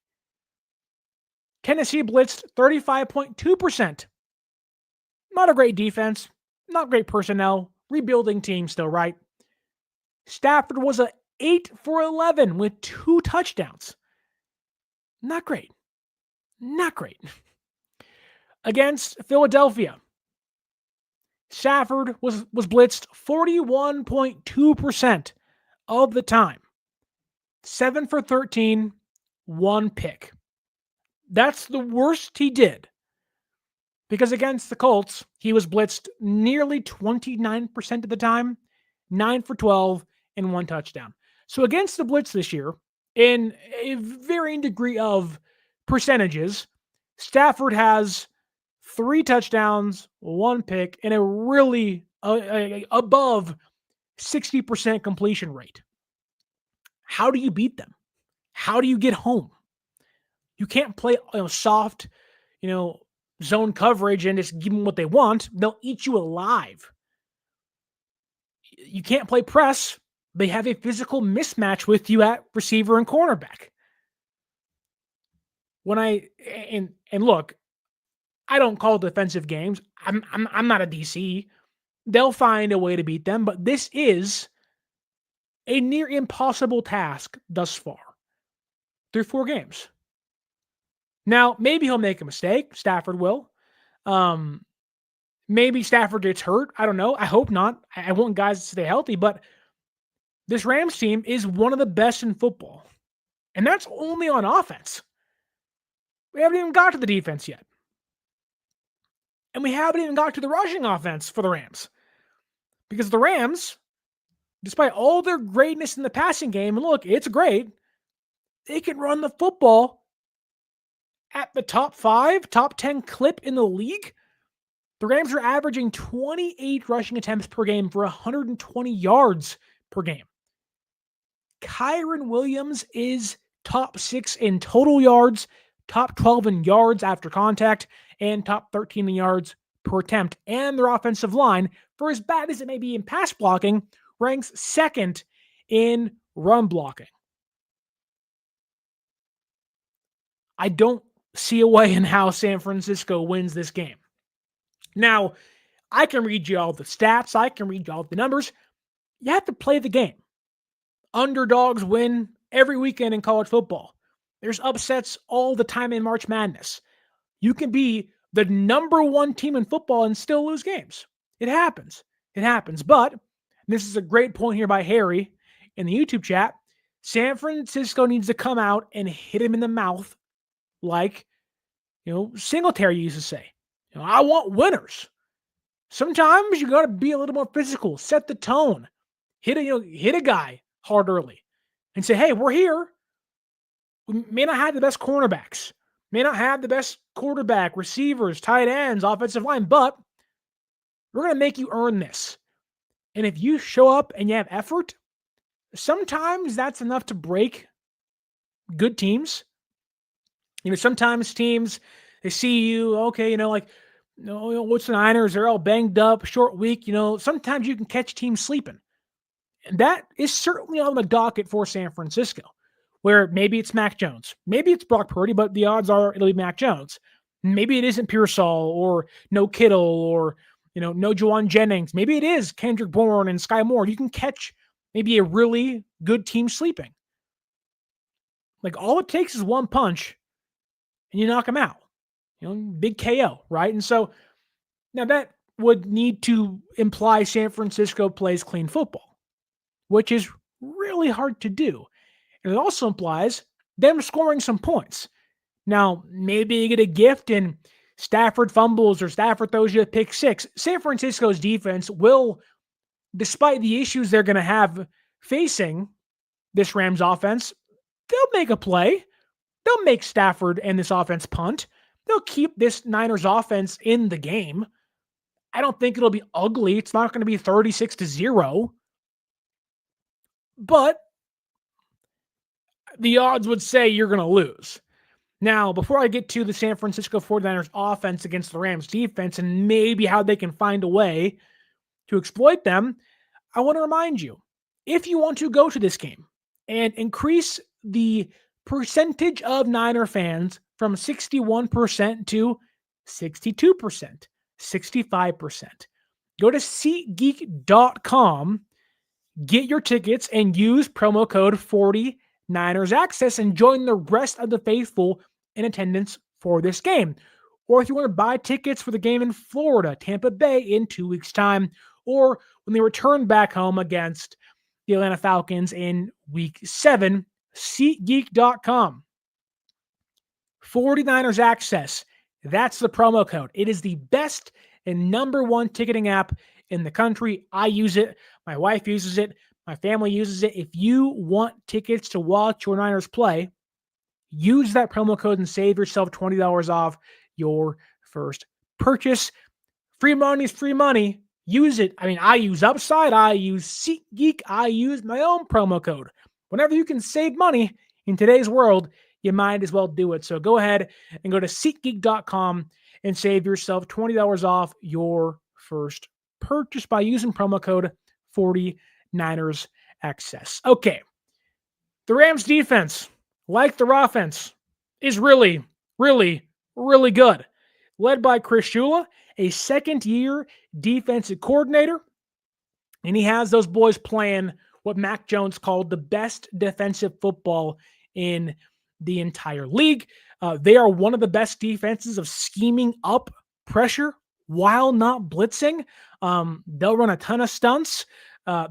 Tennessee blitzed 35.2%. Not a great defense, not great personnel, rebuilding team still, right? Stafford was a 8 for 11 with 2 touchdowns. Not great. Not great. Against Philadelphia, Stafford was blitzed 41.2% of the time. 7 for 13, 1 pick. That's the worst he did. Because against the Colts, he was blitzed nearly 29% of the time, 9 for 12, and 1 touchdown. So against the blitz this year, in a varying degree of percentages, Stafford has 3 touchdowns, 1 pick, and a really above 60% completion rate. How do you beat them? How do you get home? You can't play soft, zone coverage and just give them what they want. They'll eat you alive. You can't play press. They have a physical mismatch with you at receiver and cornerback. And look, I don't call defensive games. I'm not a DC. They'll find a way to beat them, but this is a near impossible task thus far through 4 games. Now, maybe he'll make a mistake. Stafford will. Maybe Stafford gets hurt. I don't know. I hope not. I want guys to stay healthy, but this Rams team is one of the best in football. And that's only on offense. We haven't even got to the defense yet. And we haven't even got to the rushing offense for the Rams. Because the Rams, despite all their greatness in the passing game, and look, it's great, they can run the football at the top 5, top 10 clip in the league. The Rams are averaging 28 rushing attempts per game for 120 yards per game. Kyren Williams is top 6 in total yards, top 12 in yards after contact, and top 13 in yards per attempt. And their offensive line, for as bad as it may be in pass blocking, ranks 2nd in run blocking. I don't see a way in how San Francisco wins this game. Now, I can read you all the stats. I can read you all the numbers. You have to play the game. Underdogs win every weekend in college football. There's upsets all the time in March Madness. You can be the number 1 team in football and still lose games. It happens. It happens. But this is a great point here by Harry in the YouTube chat. San Francisco needs to come out and hit him in the mouth like, Singletary used to say. I want winners. Sometimes you got to be a little more physical, set the tone, hit a guy hard early and say, hey, we're here. We may not have the best cornerbacks, may not have the best quarterback, receivers, tight ends, offensive line, but we're going to make you earn this. And if you show up and you have effort, sometimes that's enough to break good teams. Sometimes teams, they see you, okay, what's the Niners? They're all banged up, short week. Sometimes you can catch teams sleeping. And that is certainly on the docket for San Francisco, where maybe it's Mac Jones. Maybe it's Brock Purdy, but the odds are it'll be Mac Jones. Maybe it isn't Pearsall or no Kittle or, no Jauan Jennings. Maybe it is Kendrick Bourne and Skyy Moore. You can catch maybe a really good team sleeping. Like all it takes is one punch and you knock them out. Big KO, right? And so now that would need to imply San Francisco plays clean football, which is really hard to do. And it also implies them scoring some points. Now, maybe you get a gift and Stafford fumbles or Stafford throws you a pick 6. San Francisco's defense will, despite the issues they're going to have facing this Rams offense, they'll make a play. They'll make Stafford and this offense punt. They'll keep this Niners offense in the game. I don't think it'll be ugly. It's not going to be 36-0. But the odds would say you're going to lose. Now, before I get to the San Francisco 49ers offense against the Rams defense and maybe how they can find a way to exploit them, I want to remind you, if you want to go to this game and increase the percentage of Niner fans from 61% to 62%, 65%. Go to SeatGeek.com, get your tickets, and use promo code 49ersaccess and join the rest of the faithful in attendance for this game. Or if you want to buy tickets for the game in Florida, Tampa Bay in 2 weeks' time, or when they return back home against the Atlanta Falcons in Week 7 SeatGeek.com. 49ers Access. That's the promo code. It is the best and number one ticketing app in the country. I use it. My wife uses it. My family uses it. If you want tickets to watch your Niners play, use that promo code and save yourself $20 off your first purchase. Free money is free money. Use it. I mean, I use Upside. I use SeatGeek. I use my own promo code. Whenever you can save money in today's world, you might as well do it. So go ahead and go to SeatGeek.com and save yourself $20 off your first purchase by using promo code 49ers Access. Okay. The Rams defense, like their offense, is really, really, really good. Led by Chris Shula, a second-year defensive coordinator, and he has those boys playing what Mac Jones called the best defensive football in the entire league. They are one of the best defenses of scheming up pressure while not blitzing. They'll run a ton of stunts.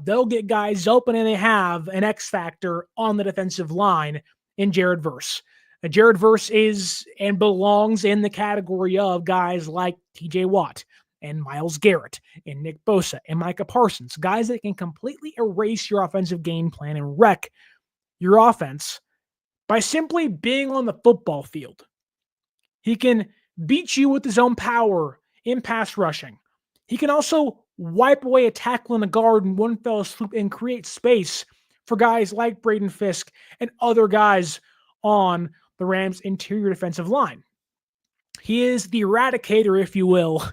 They'll get guys open, and they have an X factor on the defensive line in Jared Verse. Jared Verse is and belongs in the category of guys like TJ Watt and Myles Garrett and Nick Bosa and Micah Parsons, guys that can completely erase your offensive game plan and wreck your offense by simply being on the football field. He can beat you with his own power in pass rushing. He can also wipe away a tackle and a guard in one fell swoop and create space for guys like Braden Fisk and other guys on the Rams' interior defensive line. He is the eradicator, if you will,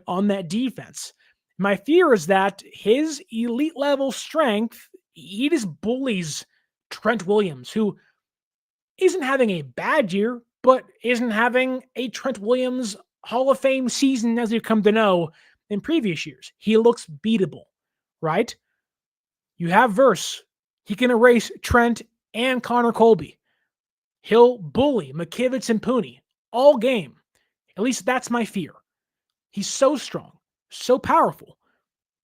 on that defense. My fear is that his elite level strength, he just bullies Trent Williams, who isn't having a bad year, but isn't having a Trent Williams Hall of Fame season as we've come to know in previous years. He looks beatable, right? You have Verse. He can erase Trent and Connor Colby. He'll bully McKivitz and Pooney all game. At least that's my fear. He's so strong, so powerful.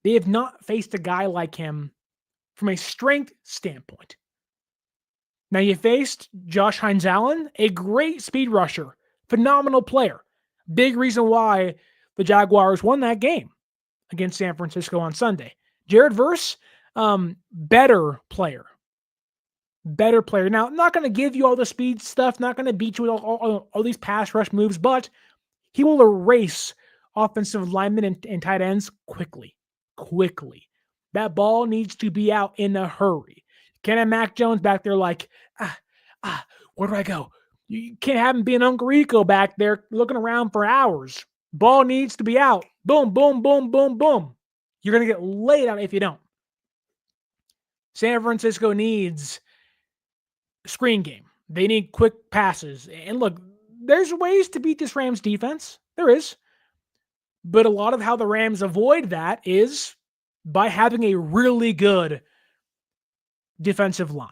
They have not faced a guy like him from a strength standpoint. Now you faced Josh Hines-Allen, a great speed rusher, phenomenal player. Big reason why the Jaguars won that game against San Francisco on Sunday. Jared Verse, better player. Better player. Now, not going to give you all the speed stuff, not going to beat you with all these pass rush moves, but he will erase offensive linemen and tight ends quickly. That ball needs to be out in a hurry. Can't have Mac Jones back there like, where do I go? You can't have him being Uncle Rico back there looking around for hours. Ball needs to be out. Boom, boom, boom, boom, boom. You're going to get laid out if you don't. San Francisco needs screen game. They need quick passes. And look, there's ways to beat this Rams defense. There is. But a lot of how the Rams avoid that is by having a really good defensive line.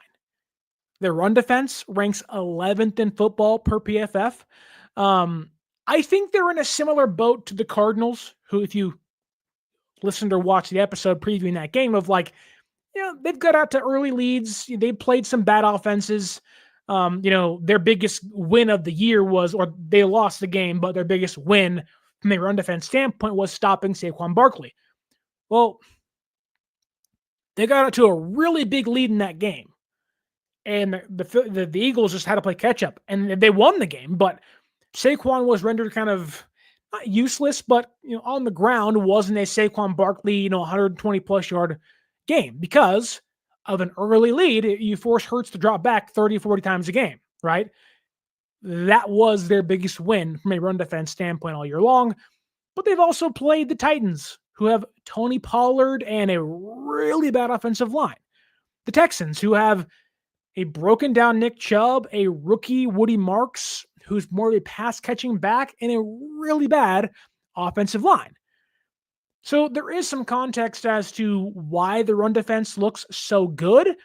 Their run defense ranks 11th in football per PFF. I think they're in a similar boat to the Cardinals, who, if you listened or watched the episode previewing that game, of like, they've got out to early leads. They played some bad offenses. Their biggest win of the year was, or they lost the game, but their biggest win from a run defense standpoint was stopping Saquon Barkley. Well, they got out to a really big lead in that game. And the Eagles just had to play catch up, and they won the game. But Saquon was rendered kind of not useless, but on the ground wasn't a Saquon Barkley 120 plus yard game because of an early lead. You force Hurts to drop back 30, 40 times a game, right? That was their biggest win from a run defense standpoint all year long. But they've also played the Titans, who have Tony Pollard and a really bad offensive line. The Texans, who have a broken down Nick Chubb, a rookie Woody Marks, who's more of a pass catching back, and a really bad offensive line. So there is some context as to why the run defense looks so good.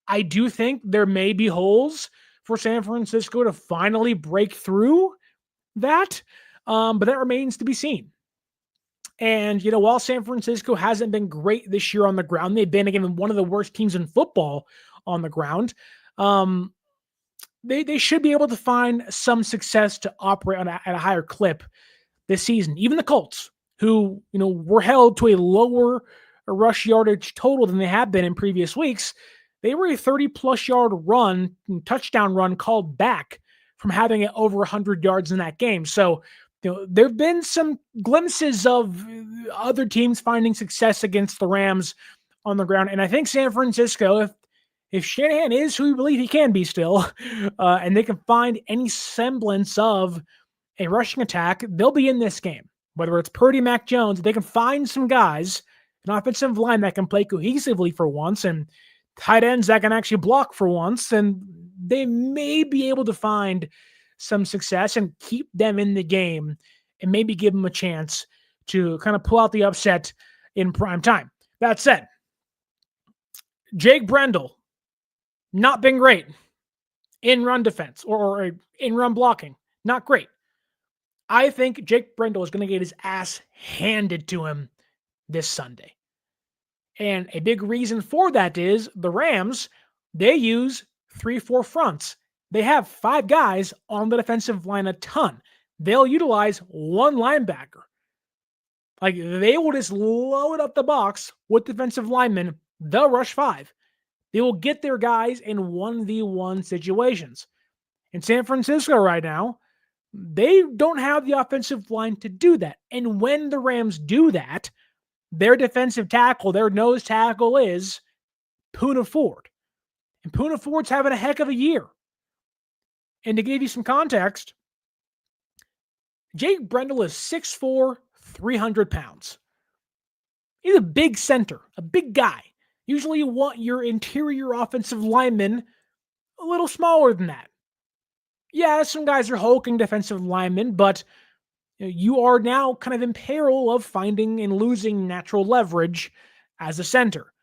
I do think there may be holes for San Francisco to finally break through that, but that remains to be seen. And, while San Francisco hasn't been great this year on the ground, they've been, again, one of the worst teams in football on the ground. they should be able to find some success to operate at a higher clip this season. Even the Colts, who were held to a lower rush yardage total than they have been in previous weeks, they were a 30-plus yard touchdown run called back from having it over 100 yards in that game. So, there have been some glimpses of other teams finding success against the Rams on the ground. And I think San Francisco, if Shanahan is who we believe he can be still, and they can find any semblance of a rushing attack, they'll be in this game. Whether it's Purdy, Mac Jones, they can find some guys, an offensive line that can play cohesively for once, and tight ends that can actually block for once, and they may be able to find some success and keep them in the game and maybe give them a chance to kind of pull out the upset in prime time. That said, Jake Brendel, not been great in run defense or in run blocking. Not great. I think Jake Brendel is going to get his ass handed to him this Sunday. And a big reason for that is the Rams, they use 3-4 fronts. They have 5 guys on the defensive line a ton. They'll utilize one linebacker. Like, they will just load up the box with defensive linemen. They'll rush 5. They will get their guys in 1v1 situations. In San Francisco right now, they don't have the offensive line to do that. And when the Rams do that, their defensive tackle, their nose tackle is Poona Ford. And Poona Ford's having a heck of a year. And to give you some context, Jake Brendel is 6'4", 300 pounds. He's a big center, a big guy. Usually you want your interior offensive linemen a little smaller than that. Yeah, some guys are hulking defensive linemen, but you are now kind of in peril of finding and losing natural leverage as a center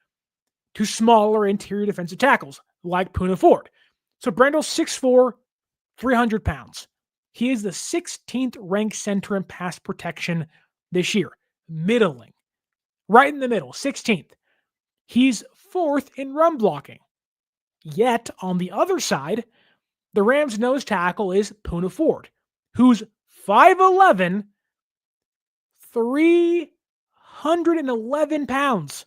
to smaller interior defensive tackles like Poona Ford. So Brendel's 6'4", 300 pounds. He is the 16th ranked center in pass protection this year. Middling. Right in the middle, 16th. He's 4th in run blocking. Yet, on the other side, the Rams' nose tackle is Poona Ford, who's 5'11", 311 pounds.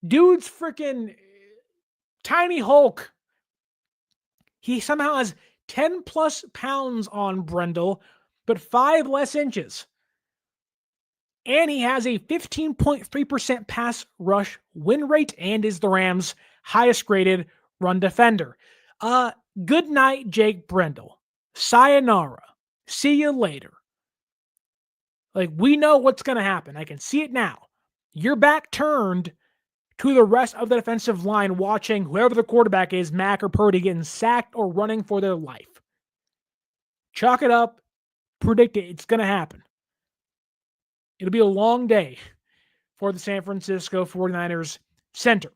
Dude's freaking tiny Hulk. He somehow has 10 plus pounds on Brendel, but 5 less inches. And he has a 15.3% pass rush win rate and is the Rams' highest graded run defender. Good night, Jake Brendel. Sayonara. See you later. Like, we know what's going to happen. I can see it now. Your back turned to the rest of the defensive line watching whoever the quarterback is, Mac or Purdy, getting sacked or running for their life. Chalk it up. Predict it. It's going to happen. It'll be a long day for the San Francisco 49ers center.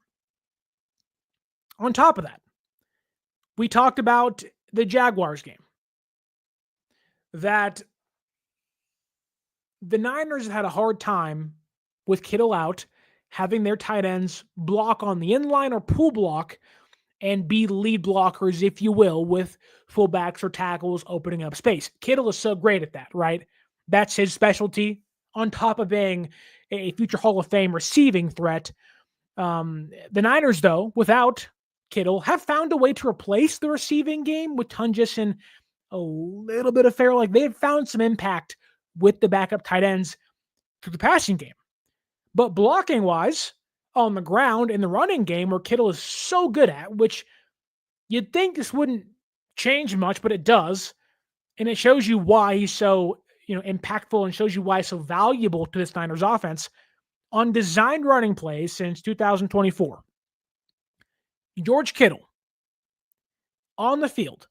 On top of that, we talked about the Jaguars game. That the Niners have had a hard time with Kittle out, having their tight ends block on the inline or pull block and be lead blockers, if you will, with fullbacks or tackles opening up space. Kittle is so great at that, right? That's his specialty, on top of being a future Hall of Fame receiving threat. The Niners, though, without Kittle, have found a way to replace the receiving game with Tungus and a little bit of Farrell. Like, they've found some impact with the backup tight ends through the passing game. But blocking-wise, on the ground in the running game, where Kittle is so good at, which you'd think this wouldn't change much, but it does. And it shows you why he's so impactful and shows you why he's so valuable to this Niners offense. On designed running plays since 2024, George Kittle on the field,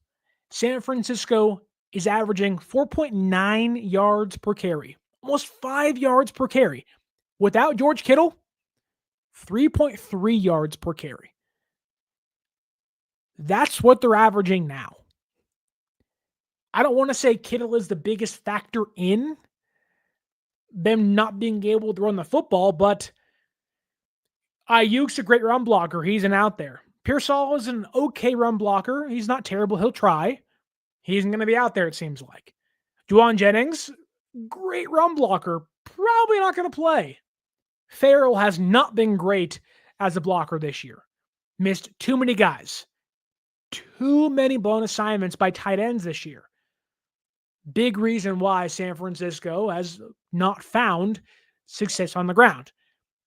San Francisco is averaging 4.9 yards per carry, almost 5 yards per carry. Without George Kittle, 3.3 yards per carry. That's what they're averaging now. I don't want to say Kittle is the biggest factor in them not being able to run the football, but Ayuk's a great run blocker. He's an out there. Pearsall is an okay run blocker. He's not terrible. He'll try. He isn't going to be out there, it seems like. Jennings, great run blocker. Probably not going to play. Farrell has not been great as a blocker this year. Missed too many guys. Too many blown assignments by tight ends this year. Big reason why San Francisco has not found success on the ground.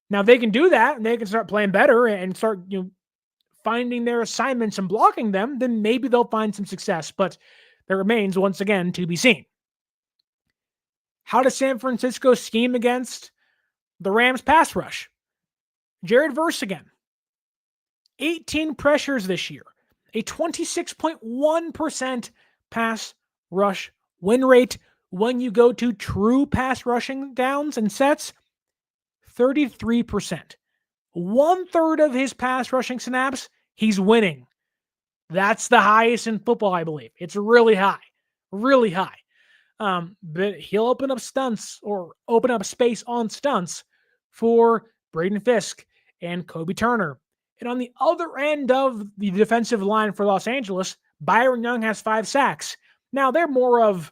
Now, if they can do that and they can start playing better and start finding their assignments and blocking them, then maybe they'll find some success. But that remains, once again, to be seen. How does San Francisco scheme against the Rams pass rush? Jared Verse again. 18 pressures this year. A 26.1% pass rush win rate. When you go to true pass rushing downs and sets, 33%. 1/3 of his pass rushing snaps, he's winning. That's the highest in football, I believe. It's really high. Really high. But he'll open up stunts or open up space on stunts for Braden Fisk and Kobe Turner. And on the other end of the defensive line for Los Angeles, Byron Young has 5 sacks. Now, they're more of,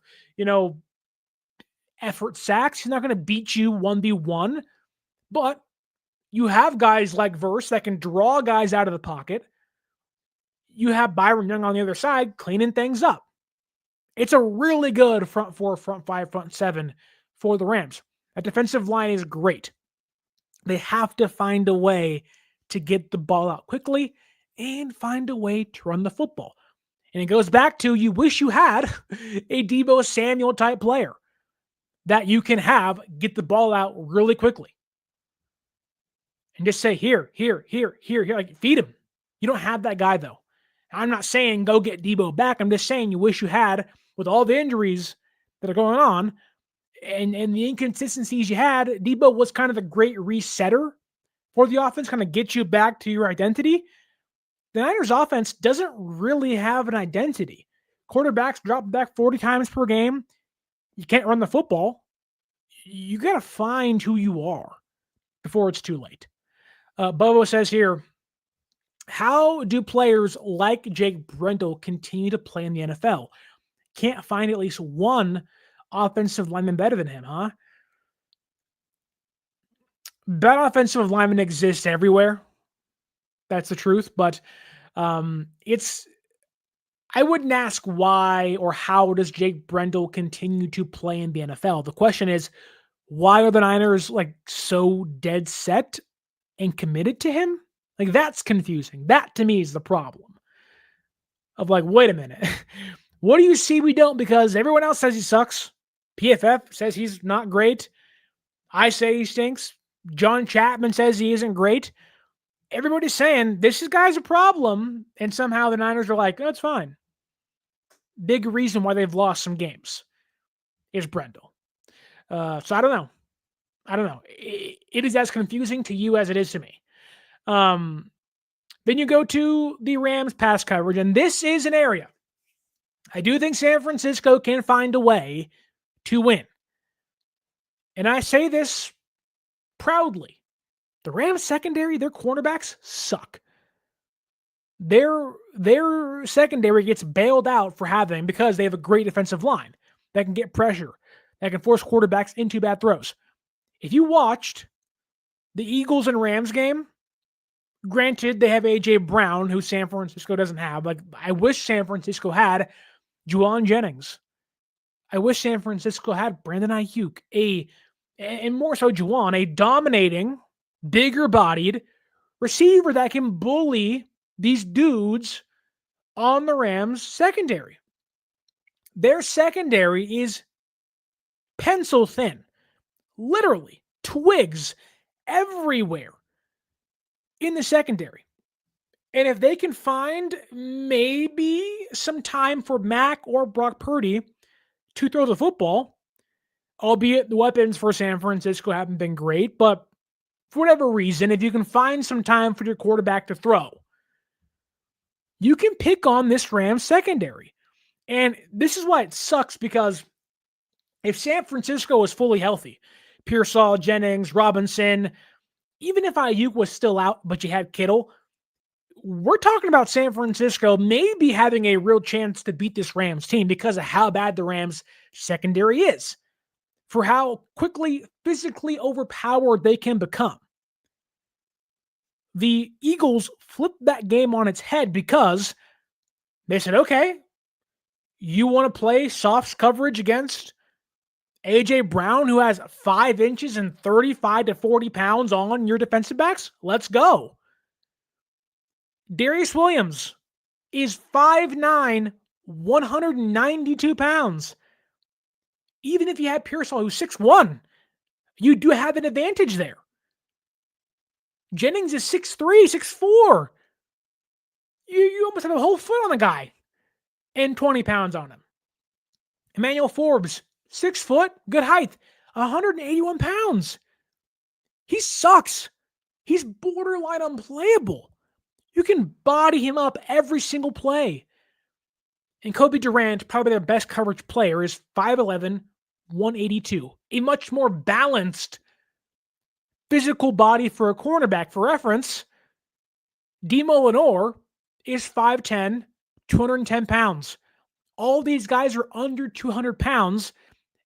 effort sacks. He's not going to beat you 1v1, but you have guys like Verse that can draw guys out of the pocket. You have Byron Young on the other side cleaning things up. It's a really good front 4, front 5, front 7 for the Rams. That defensive line is great. They have to find a way to get the ball out quickly and find a way to run the football. And it goes back to, you wish you had a Deebo Samuel type player that you can have get the ball out really quickly. And just say, here, like feed him. You don't have that guy though. I'm not saying go get Deebo back. I'm just saying you wish you had, with all the injuries that are going on and the inconsistencies you had. Deebo was kind of the great resetter for the offense, kind of get you back to your identity. The Niners offense doesn't really have an identity. Quarterbacks drop back 40 times per game. You can't run the football. You got to find who you are before it's too late. Bobo says here, how do players like Jake Brendel continue to play in the NFL? Can't find at least one offensive lineman better than him, huh? That offensive lineman exists everywhere. That's the truth. But I wouldn't ask why or how does Jake Brendel continue to play in the NFL. The question is, why are the Niners so dead set and committed to him? That's confusing. That to me is the problem. Of wait a minute. What do you see we don't? Because everyone else says he sucks. PFF says he's not great. I say he stinks. John Chapman says he isn't great. Everybody's saying this guy's a problem. And somehow the Niners are like, oh, it's fine. Big reason why they've lost some games is Brendel. So I don't know. It is as confusing to you as it is to me. Then you go to the Rams pass coverage, and this is an area I do think San Francisco can find a way to win. And I say this proudly. The Rams secondary, their cornerbacks suck. Their secondary gets bailed out for because they have a great defensive line that can get pressure, that can force quarterbacks into bad throws. If you watched the Eagles and Rams game, granted, they have A.J. Brown, who San Francisco doesn't have. I wish San Francisco had Jauan Jennings. I wish San Francisco had Brandon Ayuk, and more so Jauan, a dominating, bigger-bodied receiver that can bully these dudes on the Rams secondary. Their secondary is pencil thin. Literally, twigs everywhere in the secondary. And if they can find maybe some time for Mac or Brock Purdy to throw the football, albeit the weapons for San Francisco haven't been great, but for whatever reason, if you can find some time for your quarterback to throw, you can pick on this Rams secondary. And this is why it sucks, because if San Francisco was fully healthy, Pearsall, Jennings, Robinson, even if Ayuk was still out, but you had Kittle, we're talking about San Francisco maybe having a real chance to beat this Rams team because of how bad the Rams secondary is, for how quickly physically overpowered they can become. The Eagles flipped that game on its head because they said, okay, you want to play soft coverage against A.J. Brown, who has 5 inches and 35 to 40 pounds on your defensive backs? Let's go. Darius Williams is 5'9", 192 pounds. Even if you had Pearsall, who's 6'1", you do have an advantage there. Jennings is 6'3", 6'4". You almost have a whole foot on the guy and 20 pounds on him. Emmanuel Forbes, 6 foot, good height, 181 pounds. He sucks. He's borderline unplayable. You can body him up every single play. And Kobe Durant, probably their best coverage player, is 5'11", 182. A much more balanced physical body for a cornerback. For reference, Demo Lenore is 5'10", 210 pounds. All these guys are under 200 pounds,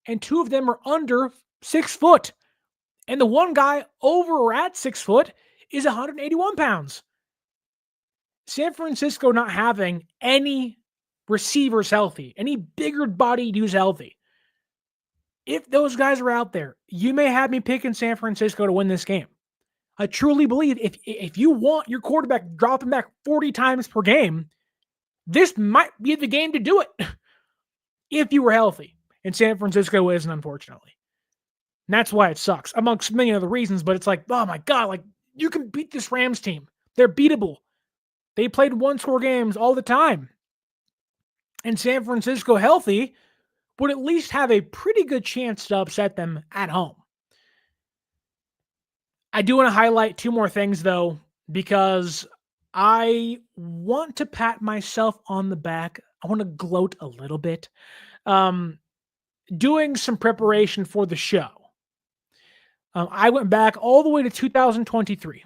and 2 of them are under 6 foot. And the one guy over or at 6 foot is 181 pounds. San Francisco not having any receivers healthy, any bigger body dudes healthy. If those guys are out there, you may have me picking San Francisco to win this game. I truly believe if you want your quarterback dropping back 40 times per game, this might be the game to do it if you were healthy. And San Francisco isn't, unfortunately. And that's why it sucks, amongst many other reasons. But it's like, oh my God, like you can beat this Rams team. They're beatable. They played one-score games all the time. And San Francisco healthy would at least have a pretty good chance to upset them at home. I do want to highlight 2 more things, though, because I want to pat myself on the back. I want to gloat a little bit. Doing some preparation for the show, I went back all the way to 2023.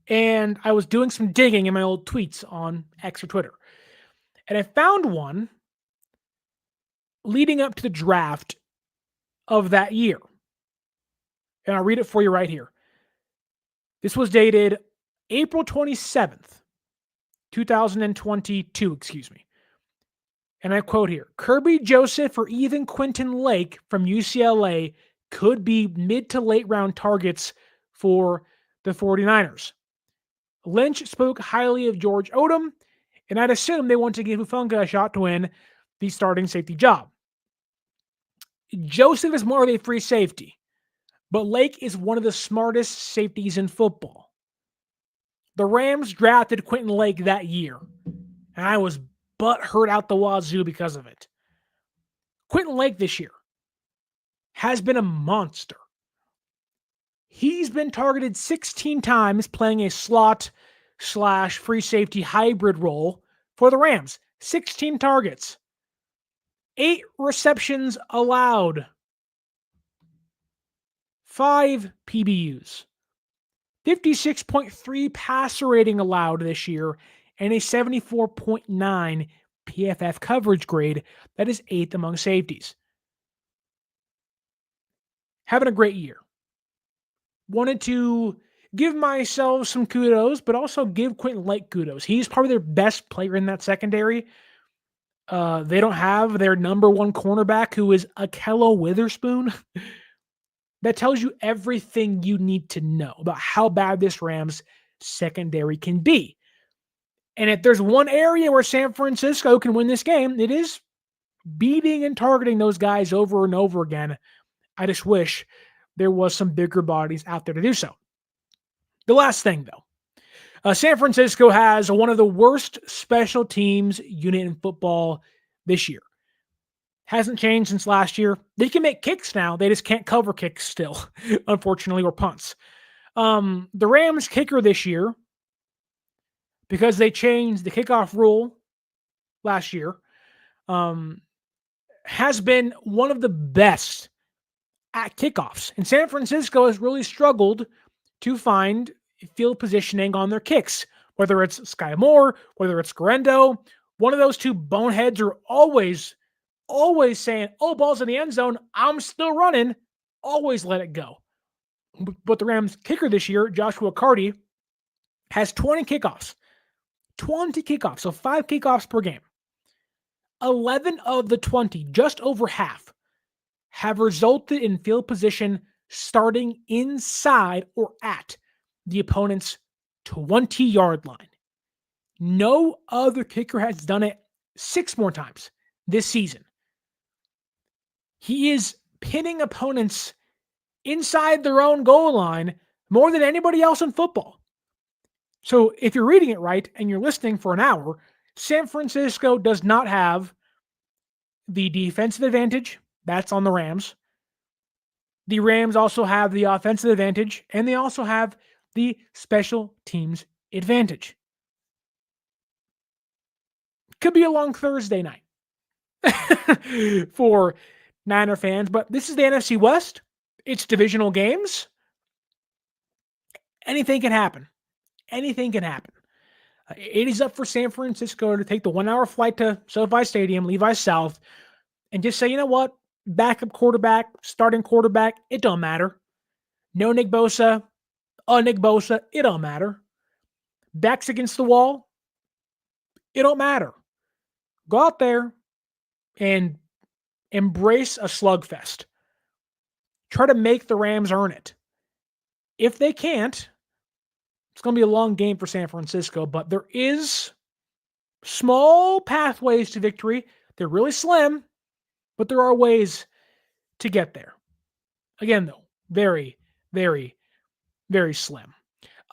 And I was doing some digging in my old tweets on X or Twitter. And I found one leading up to the draft of that year. And I'll read it for you right here. This was dated April 27th, 2022, excuse me. And I quote here, Kirby Joseph or even Quentin Lake from UCLA could be mid to late round targets for the 49ers. Lynch spoke highly of George Odom, and I'd assume they want to give Hufanga a shot to win the starting safety job. Joseph is more of a free safety, but Lake is one of the smartest safeties in football. The Rams drafted Quentin Lake that year, and I was butthurt out the wazoo because of it. Quentin Lake this year has been a monster. He's been targeted 16 times playing a slot/free safety hybrid role for the Rams. 16 targets. 8 receptions allowed. 5 PBUs. 56.3 passer rating allowed this year and a 74.9 PFF coverage grade. That is 8th among safeties. Having a great year. Wanted to give myself some kudos, but also give Quentin Lake kudos. He's probably their best player in that secondary. They don't have their number 1 cornerback, who is Akello Witherspoon. That tells you everything you need to know about how bad this Rams secondary can be. And if there's one area where San Francisco can win this game, it is beating and targeting those guys over and over again. I just wish there was some bigger bodies out there to do so. The last thing, though, San Francisco has one of the worst special teams unit in football this year. Hasn't changed since last year. They can make kicks now. They just can't cover kicks still, unfortunately, or punts. The Rams kicker this year, because they changed the kickoff rule last year, has been one of the best at kickoffs. And San Francisco has really struggled to find field positioning on their kicks, whether it's Skyy Moore, whether it's Guerendo. One of those two boneheads are always saying, oh, ball's in the end zone. I'm still running. Always let it go. But the Rams kicker this year, Joshua Carty, has 20 kickoffs. 20 kickoffs, so 5 kickoffs per game. 11 of the 20, just over half, have resulted in field position starting inside or at the opponent's 20-yard line. No other kicker has done it 6 more times this season. He is pinning opponents inside their own goal line more than anybody else in football. So if you're reading it right and you're listening for an hour, San Francisco does not have the defensive advantage. That's on the Rams. The Rams also have the offensive advantage, and they also have the special teams advantage. Could be a long Thursday night for Niner fans, but this is the NFC West. It's divisional games. Anything can happen. Anything can happen. It is up for San Francisco to take the 1-hour flight to SoFi Stadium, Levi South, and just say, you know what? Backup quarterback, starting quarterback, it don't matter. No Nick Bosa, Nick Bosa, it don't matter. Backs against the wall, it don't matter. Go out there and embrace a slugfest. Try to make the Rams earn it. If they can't, it's going to be a long game for San Francisco, but there is small pathways to victory. They're really slim, but there are ways to get there. Again, though, very, very, very slim.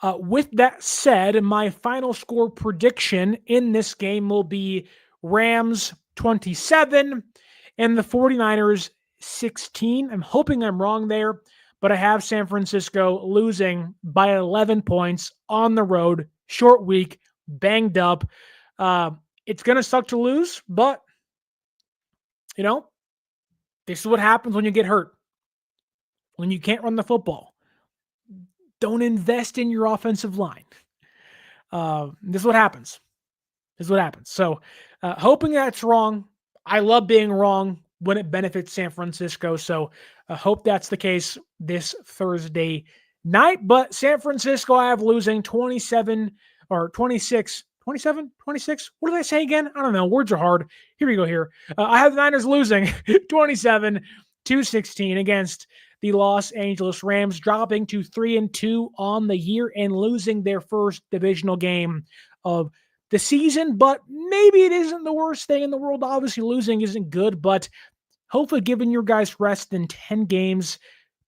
With that said, my final score prediction in this game will be Rams 27 and the 49ers 16. I'm hoping I'm wrong there, but I have San Francisco losing by 11 points on the road, short week, banged up. It's going to suck to lose, but, you know, this is what happens when you get hurt, when you can't run the football. Don't invest in your offensive line. This is what happens. So, hoping that's wrong. I love being wrong when it benefits San Francisco. So, I hope that's the case this Thursday night. But San Francisco, I have losing 27 or 26. 27, 26. What did I say again? I don't know. Words are hard. Here we go here. I have the Niners losing 27-16 against the Los Angeles Rams, dropping to 3-2 on the year and losing their first divisional game of the season. But maybe it isn't the worst thing in the world. Obviously, losing isn't good, but hopefully giving your guys rest in 10 games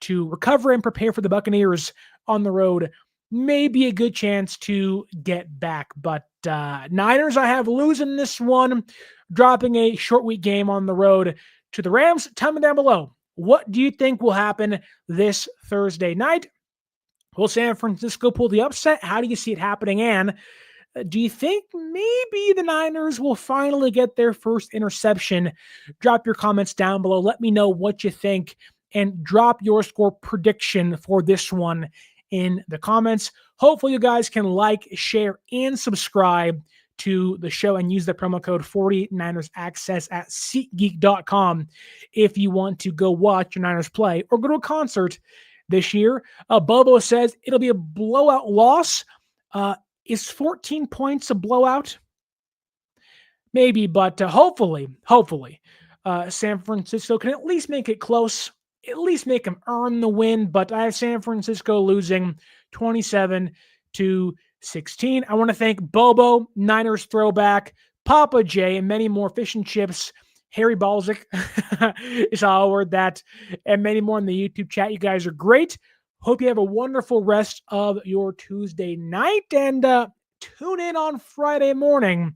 to recover and prepare for the Buccaneers on the road may be a good chance to get back. But Niners, I have losing this one, dropping a short week game on the road to the Rams. Tell me down below, what do you think will happen this Thursday night? Will San Francisco pull the upset? How do you see it happening? And do you think maybe the Niners will finally get their first interception? Drop your comments down below. Let me know what you think and drop your score prediction for this one in the comments. Hopefully you guys can like, share, and subscribe to the show and use the promo code 49ers Access at SeatGeek.com if you want to go watch your Niners play or go to a concert this year. Bobo says it'll be a blowout loss. Is 14 points a blowout? Maybe, but hopefully, San Francisco can at least make it close, at least make them earn the win. But I have San Francisco losing 27-16. I want to thank Bobo, Niners Throwback, Papa J, and many more. Fish and Chips, Harry Balzic is all word that, and many more in the YouTube chat. You guys are great. Hope you have a wonderful rest of your Tuesday night, and tune in on Friday morning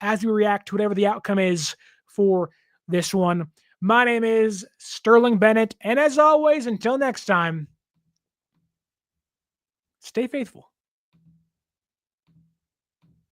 as we react to whatever the outcome is for this one. My name is Sterling Bennett, and as always, until next time, stay faithful.